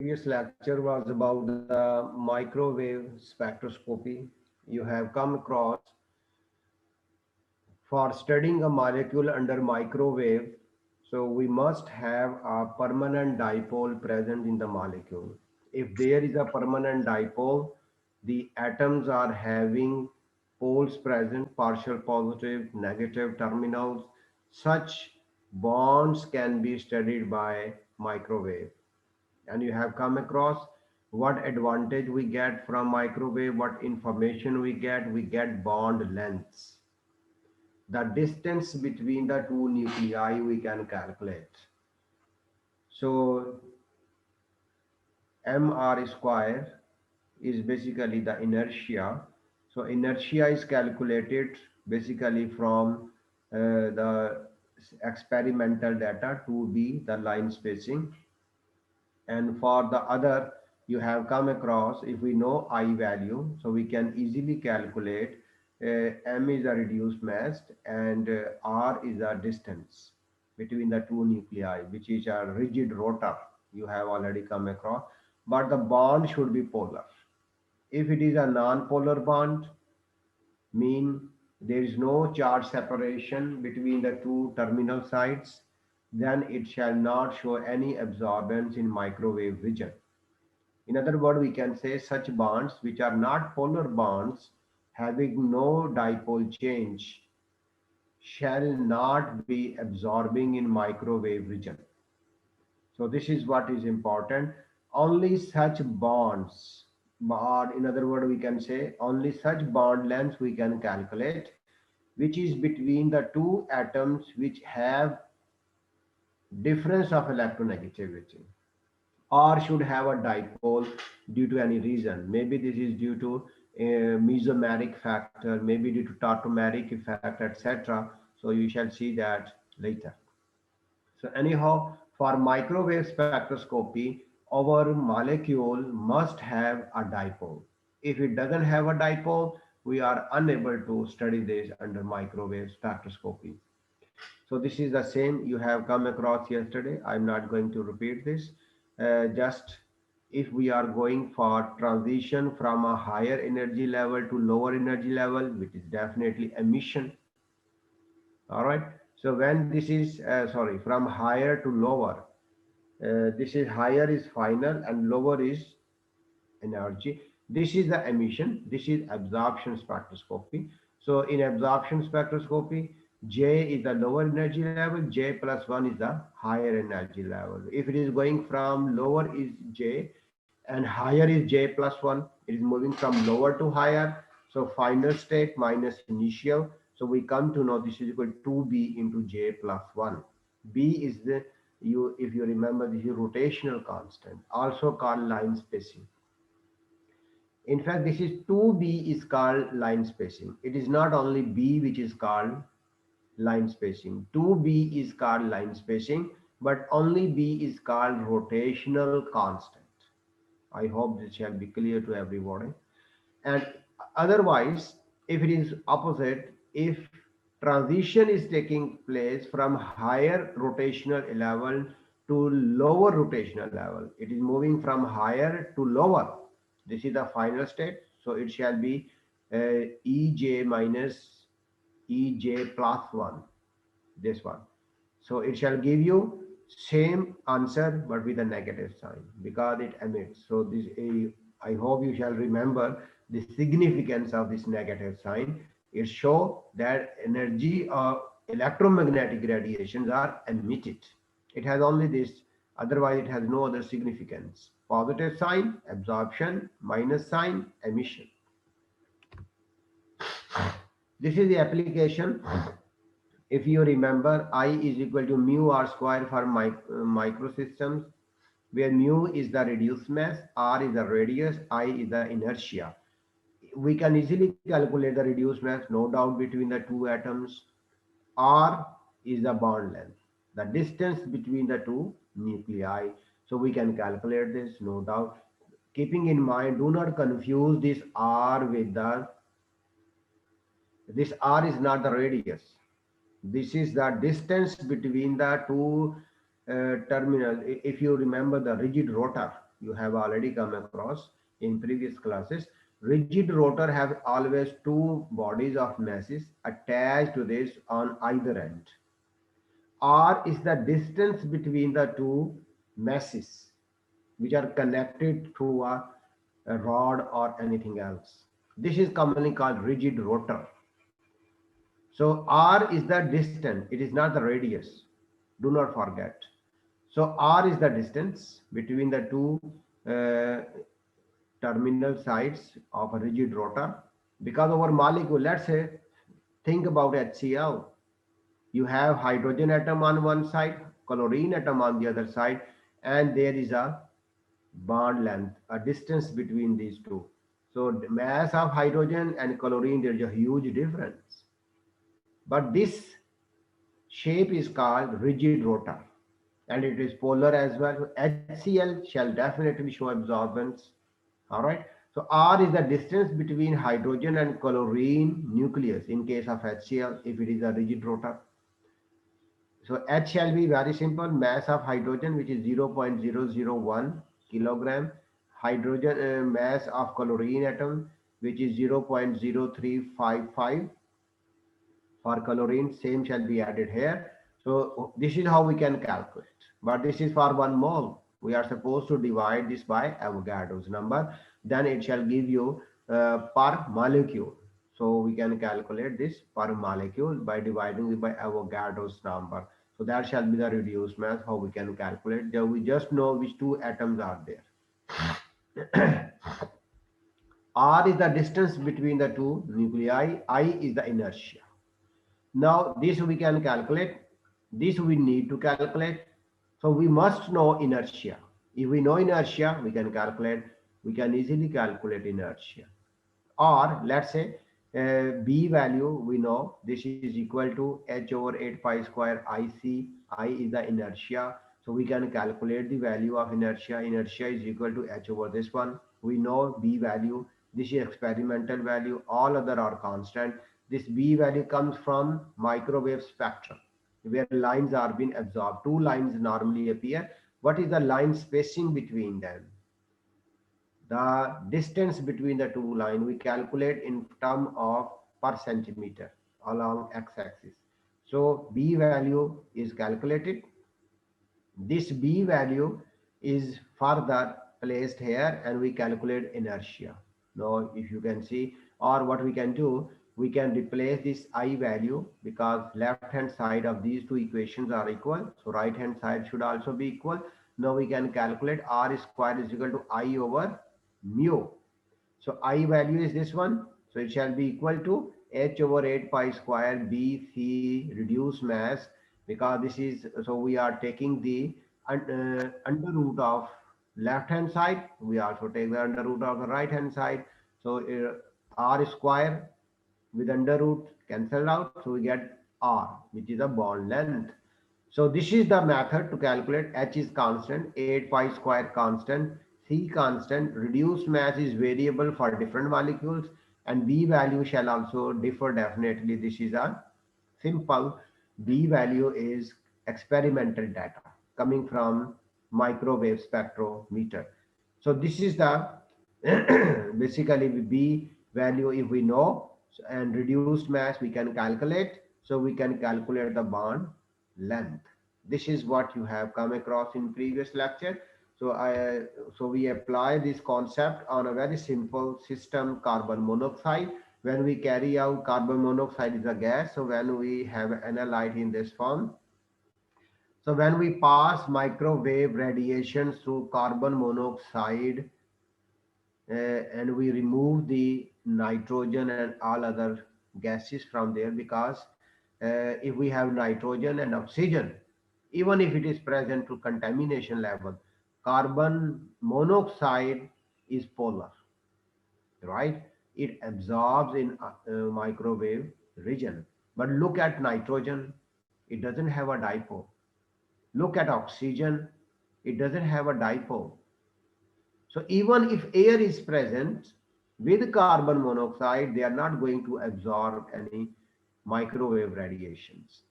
Previous lecture was about the microwave spectroscopy. You have come across for studying a molecule under microwave. So we must have a permanent dipole present in the molecule. If there is a permanent dipole, the atoms are having poles present, partial positive, negative terminals. Such bonds can be studied by microwave. And you have come across what advantage we get from microwave, what information we get bond lengths, the distance between the two nuclei we can calculate. So mr square is basically the inertia. So inertia is calculated basically from the experimental data to be the line spacing. And for the other, you have come across, if we know I value, so we can easily calculate m is a reduced mass and r is a distance between the two nuclei, which is a rigid rotor. You have already come across, but the bond should be polar. If it is a non-polar bond, mean there is no charge separation between the two terminal sites, then it shall not show any absorbance in microwave region. In other words, we can say such bonds which are not polar bonds having no dipole change shall not be absorbing in microwave region. So this is what is important. Only such bonds, or in other words, we can say only such bond lengths we can calculate, which is between the two atoms which have difference of electronegativity, or should have a dipole due to any reason. Maybe this is due to a mesomeric factor, maybe due to tautomeric effect, etc. So you shall see that later. So anyhow, for microwave spectroscopy, our molecule must have a dipole. If it doesn't have a dipole, we are unable to study this under microwave spectroscopy. So this is the same you have come across yesterday. I'm not going to repeat this. Just if we are going for transition from a higher energy level to lower energy level, which is definitely emission. All right. So when this is, sorry, from higher to lower, this is higher is final and lower is energy. This is the emission. This is absorption spectroscopy. So in absorption spectroscopy, J is the lower energy level, J plus 1 is the higher energy level. If it is going from lower is J and higher is J plus 1, it is moving from lower to higher. So final state minus initial. So we come to know this is equal to 2B into J plus 1. B is the, you if you remember, this is rotational constant, also called line spacing. In fact, this is 2B is called line spacing. It is not only B which is called line spacing. 2B is called line spacing, but only B is called rotational constant. I hope this shall be clear to everybody. And otherwise, if it is opposite, if transition is taking place from higher rotational level to lower rotational level, it is moving from higher to lower. This is the final state. So it shall be ej minus ej plus 1, this one. So it shall give you same answer but with a negative sign because it emits. So this I hope you shall remember the significance of this negative sign. It shows that energy of electromagnetic radiations are emitted. It has only this, otherwise it has no other significance. Positive sign, absorption; minus sign, emission. This is the application. If you remember, I is equal to mu r square for microsystems, where mu is the reduced mass, r is the radius, I is the inertia. We can easily calculate the reduced mass, no doubt, between the two atoms. R is the bond length, the distance between the two nuclei. So we can calculate this, no doubt. Keeping in mind, do not confuse this R with this R is not the radius. This is the distance between the two terminals. If you remember the rigid rotor, you have already come across in previous classes. Rigid rotor have always two bodies of masses attached to this on either end. R is the distance between the two masses which are connected through a rod or anything else. This is commonly called rigid rotor. So R is the distance, it is not the radius. Do not forget. So R is the distance between the two uh, terminal sides of a rigid rotor. Because our molecule, let's say, think about HCl. You have hydrogen atom on one side, chlorine atom on the other side, and there is a bond length, a distance between these two. So the mass of hydrogen and chlorine, there is a huge difference. But this shape is called rigid rotor, and it is polar as well. HCl shall definitely show absorbance. All right. So R is the distance between hydrogen and chlorine nucleus in case of HCl if it is a rigid rotor. So H shall be very simple, mass of hydrogen which is 0.001 kilogram, hydrogen mass of chlorine atom which is 0.0355 for chlorine, same shall be added here. So this is how we can calculate, but this is for 1 mole. We are supposed to divide this by Avogadro's number, then it shall give you per molecule. So we can calculate this per molecule by dividing it by Avogadro's number. So that shall be the reduced mass, how we can calculate. We just know which two atoms are there. R is the distance between the two nuclei, I is the inertia. Now this we can calculate, this we need to calculate. So we must know inertia. If we know inertia, we can calculate, we can easily calculate inertia. Or let's say B value, we know this is equal to H over 8 pi square IC. I is the inertia. So we can calculate the value of inertia. Inertia is equal to H over this one. We know B value. This is experimental value. All other are constant. This B value comes from microwave spectrum where lines are being absorbed. Two lines normally appear. What is the line spacing between them? The distance between the two lines we calculate in term of per centimeter along x-axis. So B value is calculated. This B value is further placed here and we calculate inertia. Now if you can see, or what we can do, we can replace this I value because left hand side of these two equations are equal. So right hand side should also be equal. Now we can calculate R square is equal to I over mu. So I value is this one. So it shall be equal to H over 8 pi square BC reduced mass, because this is, so we are taking the under root of left hand side. We also take the under root of the right hand side. So R square with under root cancelled out. So we get R, which is a bond length. So this is the method to calculate. H is constant, 8 pi square constant, C constant, reduced mass is variable for different molecules, and B value shall also differ definitely. This is a simple, B value is experimental data coming from microwave spectrometer. So this is the basically B value if we know, and reduced mass we can calculate. So we can calculate the bond length. This is what you have come across in previous lecture. So we apply this concept on a very simple system, carbon monoxide. When we carry out, carbon monoxide is a gas. So when we have analyte in this form, so when we pass microwave radiation through carbon monoxide and we remove the nitrogen and all other gases from there, because if we have nitrogen and oxygen, even if it is present to contamination level, carbon monoxide is polar, right? It absorbs in microwave region. But look at nitrogen, it doesn't have a dipole. Look at oxygen, it doesn't have a dipole. So even if air is present with carbon monoxide, they are not going to absorb any microwave radiations.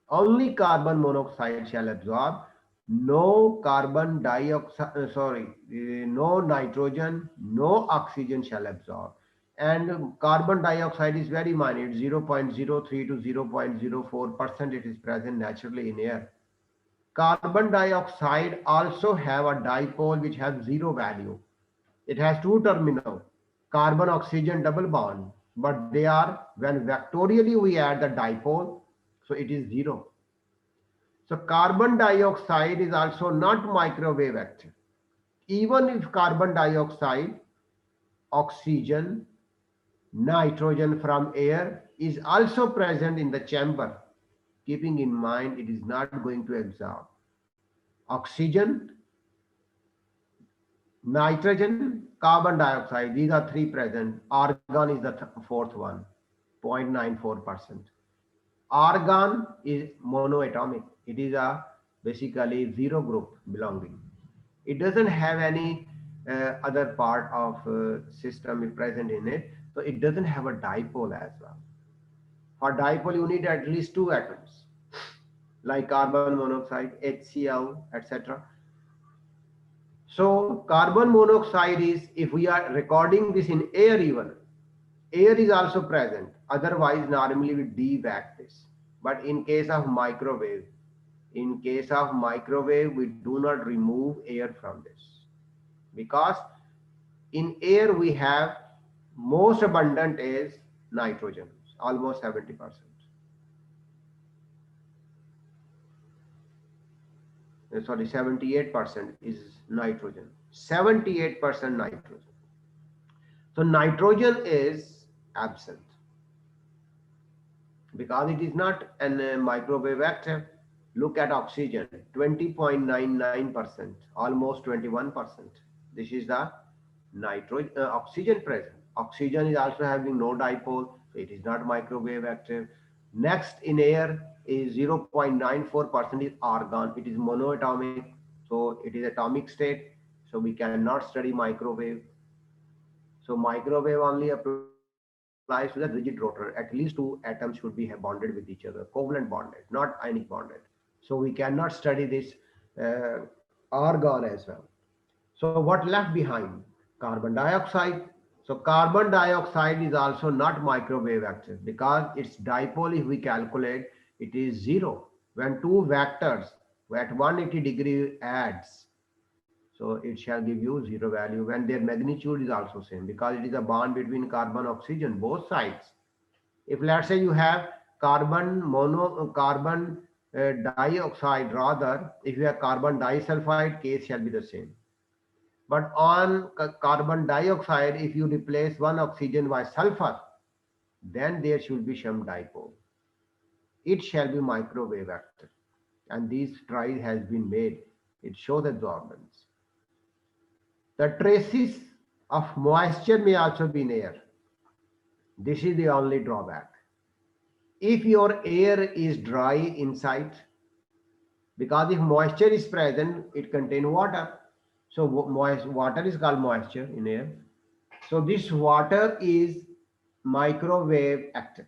Only carbon monoxide shall absorb. no carbon dioxide, no nitrogen, no oxygen shall absorb. And carbon dioxide is very minute, 0.03 to 0.04% it is present naturally in air. Carbon dioxide also have a dipole which has zero value. It has two terminal, carbon oxygen double bond, but they are, when vectorially we add the dipole, so it is zero. So carbon dioxide is also not microwave active. Even if carbon dioxide, oxygen, nitrogen from air is also present in the chamber, keeping in mind it is not going to absorb. Oxygen, nitrogen, carbon dioxide, these are three present. Argon is the fourth one, 0.94%. Argon is monoatomic. It is a basically zero group belonging. It doesn't have any other part of system present in it. So it doesn't have a dipole as well. For dipole, you need at least two atoms, like carbon monoxide, HCl, etc. So carbon monoxide is, if we are recording this in air even, air is also present. Otherwise, normally we devac this. But in case of microwave, we do not remove air from this, because in air we have most abundant is nitrogen, almost 70%. Sorry, 78% is nitrogen. 78% nitrogen. So nitrogen is absent because it is not an microwave active. Look at oxygen, 20.99%, almost 21%. This is the nitrogen oxygen present. Oxygen is also having no dipole, so it is not microwave active. Next in air is 0.94% is argon. It is monoatomic, so it is atomic state. So we cannot study microwave. So microwave only applies to the rigid rotor. At least two atoms should be bonded with each other, covalent bonded, not ionic bonded. So we cannot study this uh, argon as well. So what left behind? Carbon dioxide. So carbon dioxide is also not microwave active because its dipole, if we calculate, it is zero. When two vectors at 180-degree adds, so it shall give you zero value when their magnitude is also same, because it is a bond between carbon oxygen, both sides. If let's say you have carbon dioxide, rather if you have carbon disulfide, case shall be the same. But on carbon dioxide, if you replace one oxygen by sulfur, then there should be some dipole. It shall be microwave active. And this try has been made. It shows absorbance. The traces of moisture may also be in air. This is the only drawback. If your air is dry inside, because if moisture is present, it contains water. So water is called moisture in air. So this water is microwave active.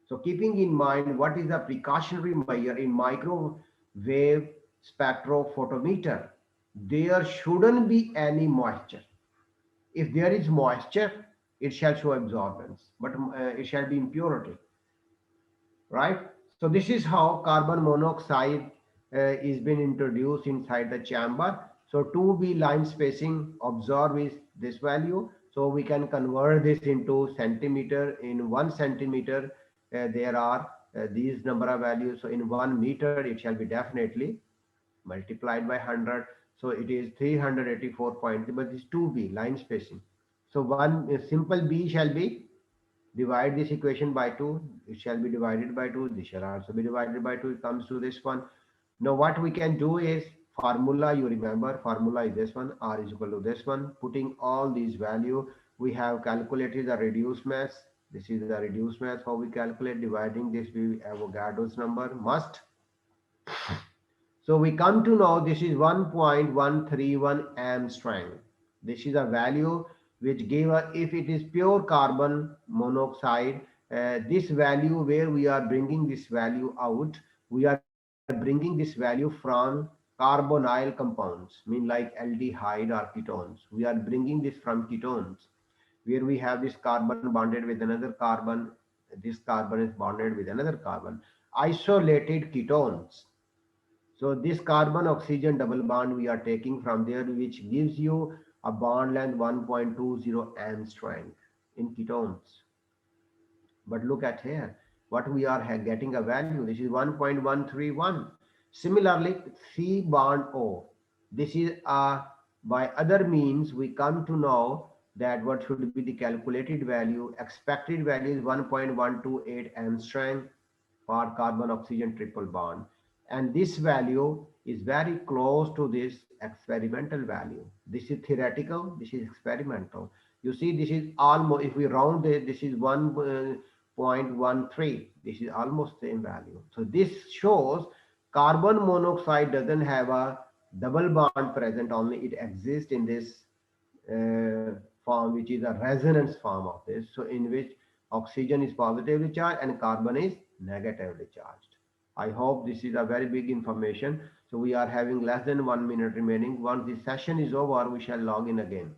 So keeping in mind what is the precautionary measure in microwave spectrophotometer, there shouldn't be any moisture. If there is moisture, it shall show absorbance, but it shall be impurity, right? So this is how carbon monoxide is being introduced inside the chamber. So 2b line spacing observed is this value. So we can convert this into centimeter. In 1 centimeter, there are these number of values. So in 1 meter, it shall be definitely multiplied by 100. So it is 384 points, but this 2b line spacing. So one simple b shall be, divide this equation by 2, it shall be divided by 2, this shall also be divided by 2, it comes to this one. Now what we can do is, formula, you remember, formula is this one, r is equal to this one. Putting all these value, we have calculated the reduced mass. This is the reduced mass, how we calculate, dividing this with Avogadro's number, must. So we come to know this is 1.131 Armstrong. This is a value which gave us, if it is pure carbon monoxide, this value where we are bringing this value out, we are we are bringing this value from carbonyl compounds, mean like aldehyde or ketones. We are bringing this from ketones, where we have this carbon bonded with another carbon. This carbon is bonded with another carbon. Isolated ketones. So this carbon oxygen double bond we are taking from there, which gives you a bond length 1.20 angstrom in ketones. But look at here, what we are getting a value. This is 1.131. Similarly, C bond O. This is by other means we come to know that what should be the calculated value. Expected value is 1.128 angstrom for carbon oxygen triple bond, and this value is very close to this experimental value. This is theoretical, this is experimental. You see, this is almost, if we round it, this is 1.13. This is almost same value. So this shows carbon monoxide doesn't have a double bond present, only it exists in this form, which is a resonance form of this. So in which oxygen is positively charged and carbon is negatively charged. I hope this is a very big information. So we are having less than 1 minute remaining. Once the session is over, we shall log in again.